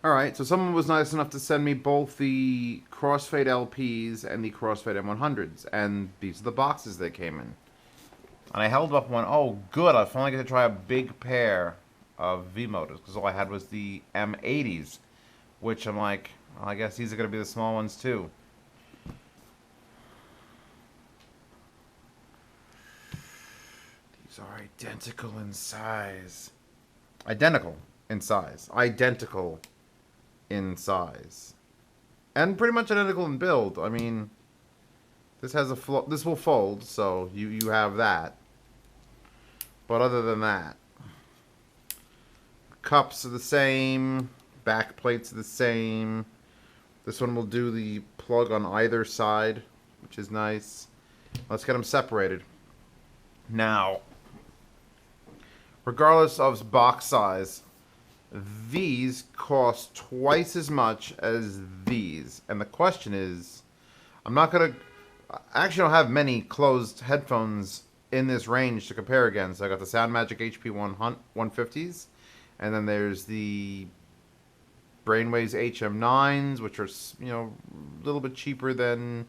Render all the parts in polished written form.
Alright, so someone was nice enough to send me both the Crossfade LPs and the Crossfade M100s, and these are the boxes they came in. And I held up one, oh good, I finally get to try a big pair of Vmodas, because all I had was the M80s, which I'm like, well, I guess these are going to be the small ones too. These are identical in size. Identical in size. Identical in size. And pretty much identical in build. I mean, this has a this will fold, so you have that. But other than that, cups are the same, back plates are the same. This one will do the plug on either side, which is nice. Let's get them separated. Now, regardless of box size, these cost twice as much as these. And the question is, I'm not going to... I actually don't have many closed headphones in this range to compare against. I got the SoundMagic HP 150s, and then there's the Brainwaves HM9s, which are, you know, a little bit cheaper than,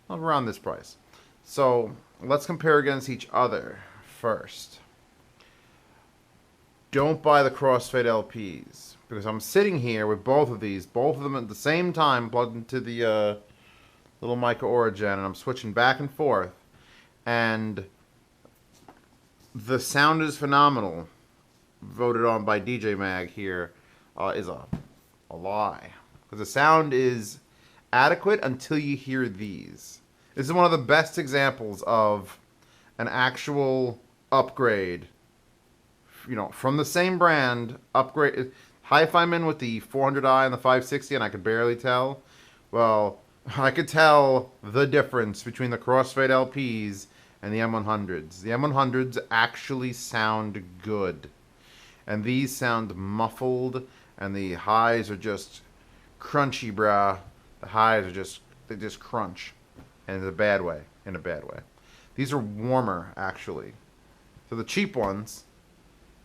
well, around this price. So let's compare against each other first. Don't buy the Crossfade LPs, because I'm sitting here with both of them at the same time plugged into the little Mica Origin, and I'm switching back and forth, and the sound is phenomenal. Voted on by DJ Mag here is a lie, because the sound is adequate until you hear these. This is one of the best examples of an actual upgrade, you know, from the same brand. Upgrade. Hi-Fi I'm in with the 400i and the 560, and I could barely tell. Well, I could tell the difference between the Crossfade LPs and the M100s. The M100s actually sound good, and these sound muffled, and the highs are just crunchy, brah. The highs are just, they just crunch, and in a bad way. In a bad way. These are warmer, actually. So the cheap ones,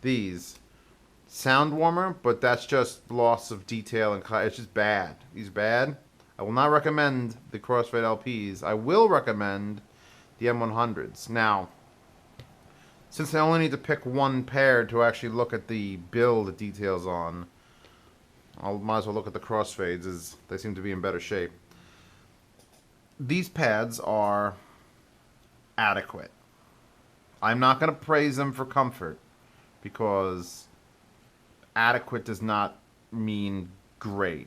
these sound warmer, but that's just loss of detail and it's just bad. These bad. I will not recommend the Crossfade LPs. I will recommend the M100s. Now, since I only need to pick one pair to actually look at the build details on, I might as well look at the Crossfades, as they seem to be in better shape. These pads are adequate. I'm not going to praise them for comfort, because adequate does not mean great.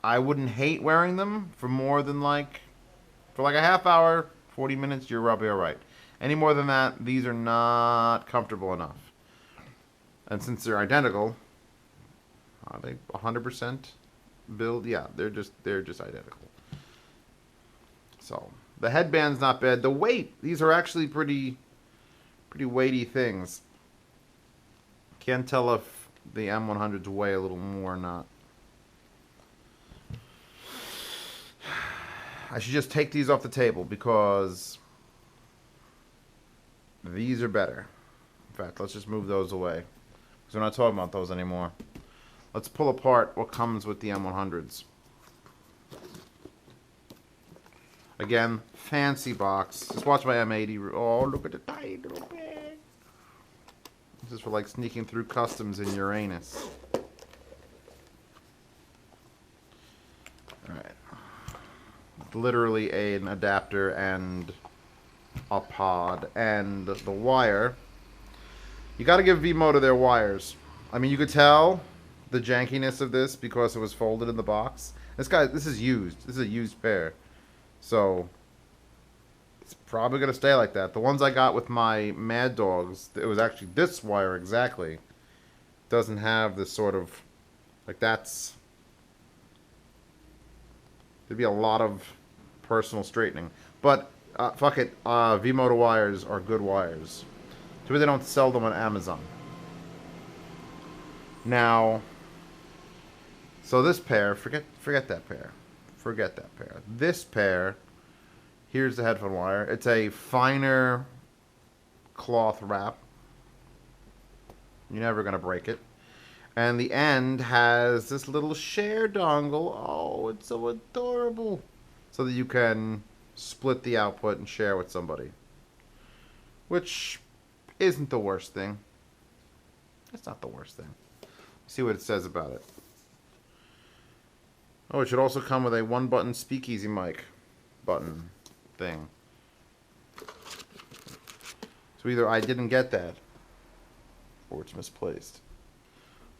I wouldn't hate wearing them for more than for a half hour, 40 minutes, you're probably alright. Any more than that, these are not comfortable enough. And since they're identical, are they 100% build? Yeah, they're just identical. So, the headband's not bad. The weight, these are actually pretty weighty things. Can't tell if the M100s weigh a little more or not. I should just take these off the table, because these are better. In fact, let's just move those away, because we're not talking about those anymore. Let's pull apart what comes with the M100s. Again, fancy box. Just watch my M80. Oh, look at the tiny little bag. This is for like sneaking through customs in Uranus. Alright. Literally an adapter and a pod. And the wire. You gotta give Vmoda their wires. I mean, you could tell the jankiness of this because it was folded in the box. This is used. This is a used pair. So, it's probably going to stay like that. The ones I got with my Mad Dogs, it was actually this wire exactly. Doesn't have this sort of, that's, there'd be a lot of personal straightening. But, fuck it, Vmoda wires are good wires. Too bad they don't sell them on Amazon. Now, so this pair, forget that pair. Forget that pair. This pair, here's the headphone wire. It's a finer cloth wrap. You're never going to break it. And the end has this little share dongle. Oh, it's so adorable. So that you can split the output and share with somebody. Which isn't the worst thing. It's not the worst thing. See what it says about it. Oh, it should also come with a one-button speakeasy mic button thing. So either I didn't get that, or it's misplaced.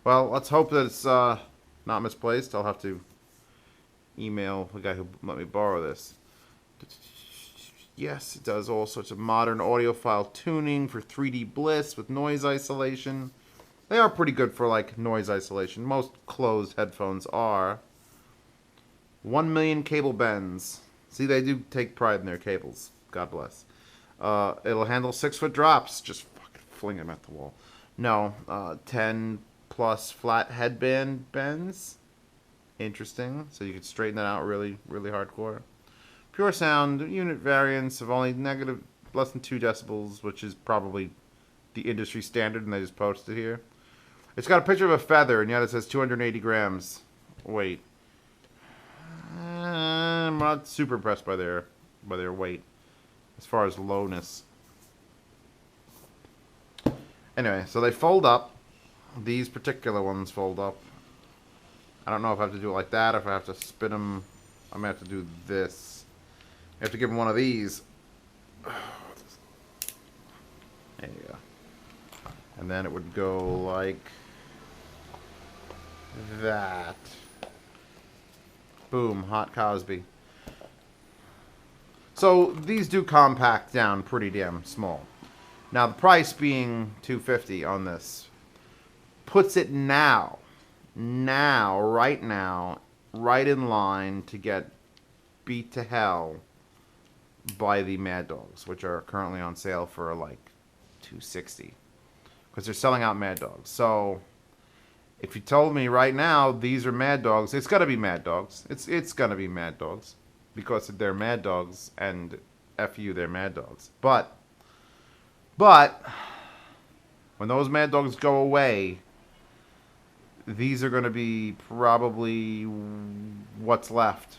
Well, let's hope that it's not misplaced. I'll have to email the guy who let me borrow this. Yes, it does all sorts of modern audiophile tuning for 3D bliss with noise isolation. They are pretty good for, like, noise isolation. Most closed headphones are. 1 million cable bends. See, they do take pride in their cables. God bless. It'll handle 6-foot drops. Just fucking fling them at the wall. No, 10 plus flat headband bends. Interesting. So you could straighten that out really, really hardcore. Pure sound unit variance of only less than 2 decibels, which is probably the industry standard, and they just posted here. It's got a picture of a feather, and yet it says 280 grams. Wait. I'm not super impressed by their weight as far as lowness. Anyway, so they fold up. These particular ones fold up. I don't know if I have to do it like that, or if I have to spin them. I'm going to have to do this. I have to give them one of these. There you go. And then it would go like that. Boom, hot Cosby. So these do compact down pretty damn small. Now the price being $250 on this puts it right now, right in line to get beat to hell by the Mad Dogs, which are currently on sale for like $260, because they're selling out Mad Dogs. So if you told me right now these are Mad Dogs, it's gotta be Mad Dogs. It's gonna be Mad Dogs, because they're Mad Dogs, and F you, they're Mad Dogs. But when those Mad Dogs go away, these are gonna be probably what's left.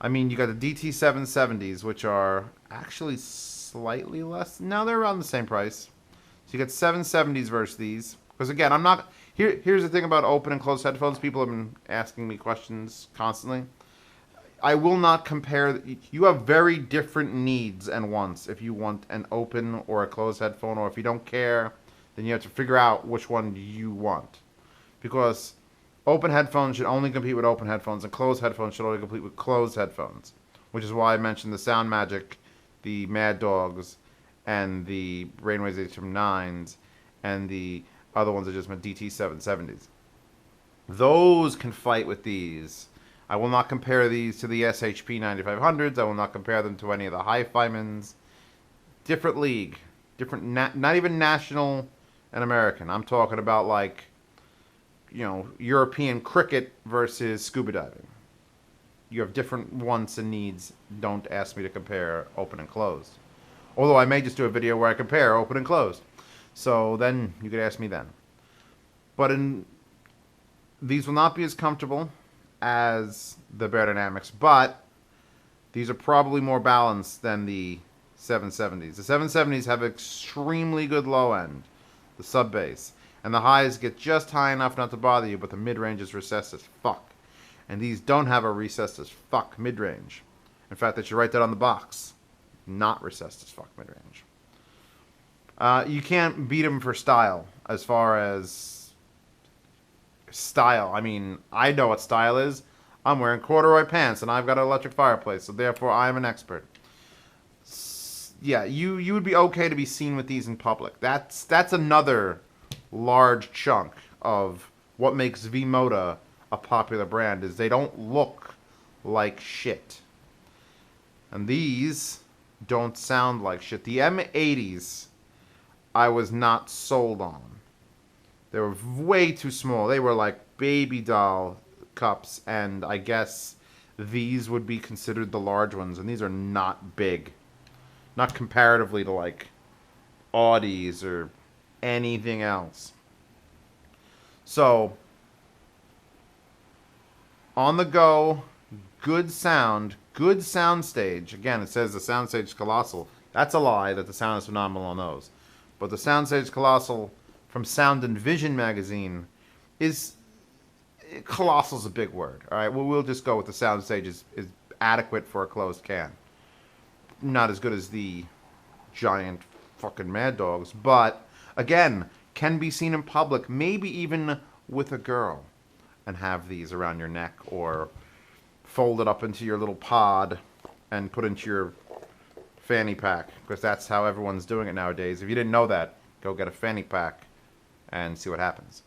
I mean, you got the DT770s, which are actually slightly less. No, they're around the same price. So you got 770s versus these. Because again, I'm not... Here's the thing about open and closed headphones. People have been asking me questions constantly. I will not compare... You have very different needs and wants if you want an open or a closed headphone. Or if you don't care, then you have to figure out which one you want. Because open headphones should only compete with open headphones, and closed headphones should only compete with closed headphones. Which is why I mentioned the Sound Magic, the Mad Dogs, and the Rainwaves HM9s, and the other ones I just meant, DT770s. Those can fight with these. I will not compare these to the SHP 9500s. I will not compare them to any of the Hi-Fi-Mans. Different league. Different, not even national and American. I'm talking about, like, you know, European cricket versus scuba diving. You have different wants and needs. Don't ask me to compare open and closed. Although I may just do a video where I compare open and closed. So then you could ask me then. But these will not be as comfortable as the Beyerdynamics, but these are probably more balanced than the 770s. The 770s have extremely good low end, the sub bass, and the highs get just high enough not to bother you, but the mid-range is recessed as fuck. And these don't have a recessed as fuck mid-range. In fact, they should write that on the box. Not recessed as fuck mid-range. You can't beat them for style. As far as style, I mean, I know what style is. I'm wearing corduroy pants and I've got an electric fireplace, so therefore I'm an expert. Yeah, you would be okay to be seen with these in public. That's another large chunk of what makes Vmoda a popular brand, is they don't look like shit. And these don't sound like shit. The M80s I was not sold on. They were way too small. They were like baby doll cups, and I guess these would be considered the large ones, and these are not big. Not comparatively to like Audis or anything else. So, on the go, good sound stage. Again, it says the soundstage is colossal. That's a lie, that the sound is phenomenal on those. But the soundstage colossal from Sound and Vision magazine is... Colossal's a big word. All right, well, we'll just go with the soundstage is adequate for a closed can. Not as good as the giant fucking Mad Dogs, but again, can be seen in public, maybe even with a girl, and have these around your neck or fold it up into your little pod and put into your fanny pack, because that's how everyone's doing it nowadays. If you didn't know that, go get a fanny pack and see what happens.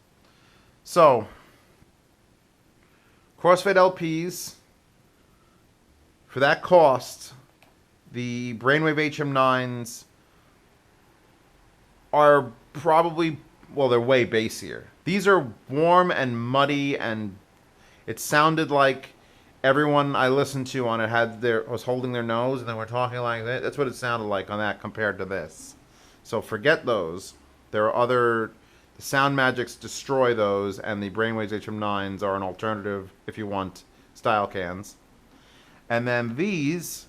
So, Crossfade LPs, for that cost, the Brainwave HM9s are probably, well, they're way bassier. These are warm and muddy, and it sounded like everyone I listened to on it was holding their nose, and then we're talking like that. That's what it sounded like on that compared to this. So forget those. There are other... The Sound Magics destroy those, and the Brainwaves HM9s are an alternative, if you want, style cans. And then these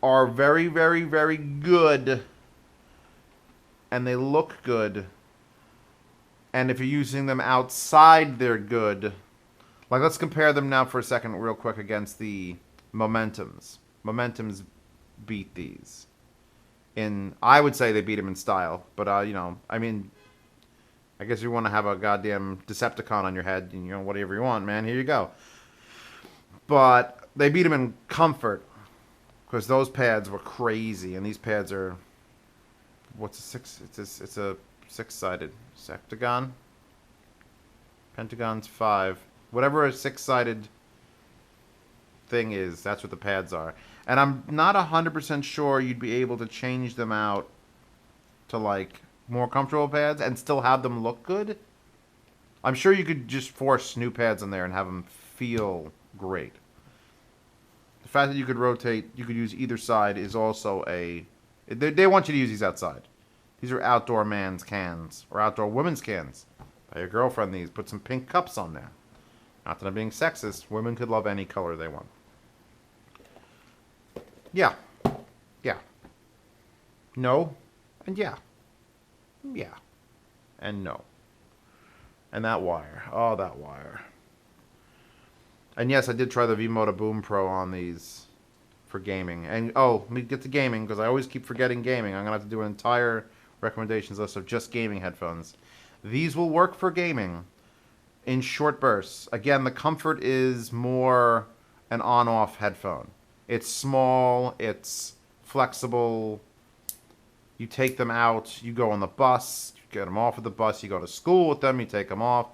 are very, very, very good, and they look good. And if you're using them outside, they're good. Like, let's compare them now for a second real quick against the Momentums. Momentums beat these. I would say they beat them in style, but, you know, I mean... I guess you want to have a goddamn Decepticon on your head, and, you know, whatever you want, man, here you go. But they beat them in comfort, because those pads were crazy, and these pads are, what's a six? It's a six-sided septagon. Pentagon's 5. Whatever a six-sided thing is, that's what the pads are. And I'm not 100% sure you'd be able to change them out to, like, more comfortable pads and still have them look good. I'm sure you could just force new pads in there and have them feel great. The fact that you could rotate, you could use either side is also a... They want you to use these outside. These are outdoor man's cans, or outdoor women's cans. Buy your girlfriend these. Put some pink cups on there. Not that I'm being sexist. Women could love any color they want. Yeah. Yeah. No. And yeah. Yeah. And no. And that wire. Oh, that wire. And yes, I did try the Vmoda Boom Pro on these for gaming. And, oh, let me get to gaming, because I always keep forgetting gaming. I'm going to have to do an entire recommendations list of just gaming headphones. These will work for gaming in short bursts. Again, the comfort is more an on-off headphone. It's small, it's flexible. You take them out, you go on the bus, you get them off of the bus, you go to school with them, you take them off.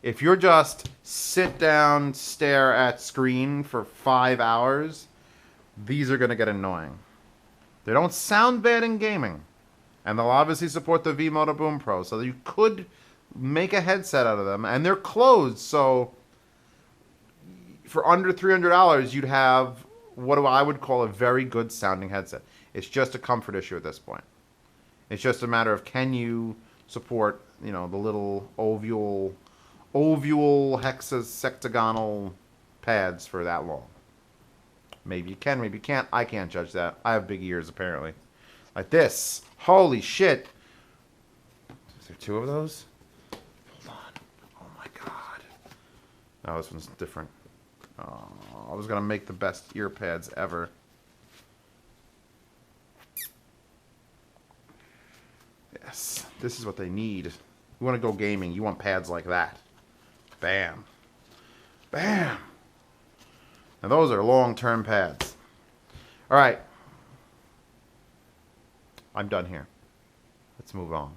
If you're just sit down, stare at screen for 5 hours, these are going to get annoying. They don't sound bad in gaming. And they'll obviously support the Vmoda Boom Pro, so you could make a headset out of them. And they're closed, so for under $300, you'd have what I would call a very good sounding headset. It's just a comfort issue at this point. It's just a matter of, can you support, you know, the little oval hexagonal pads for that long. Maybe you can, maybe you can't. I can't judge that. I have big ears, apparently. Like this. Holy shit. Is there 2 of those? Hold on. Oh my god. No, this one's different. Oh, I was going to make the best ear pads ever. Yes. This is what they need. You want to go gaming, you want pads like that. Bam. Bam. And those are long-term pads. All right. I'm done here. Let's move on.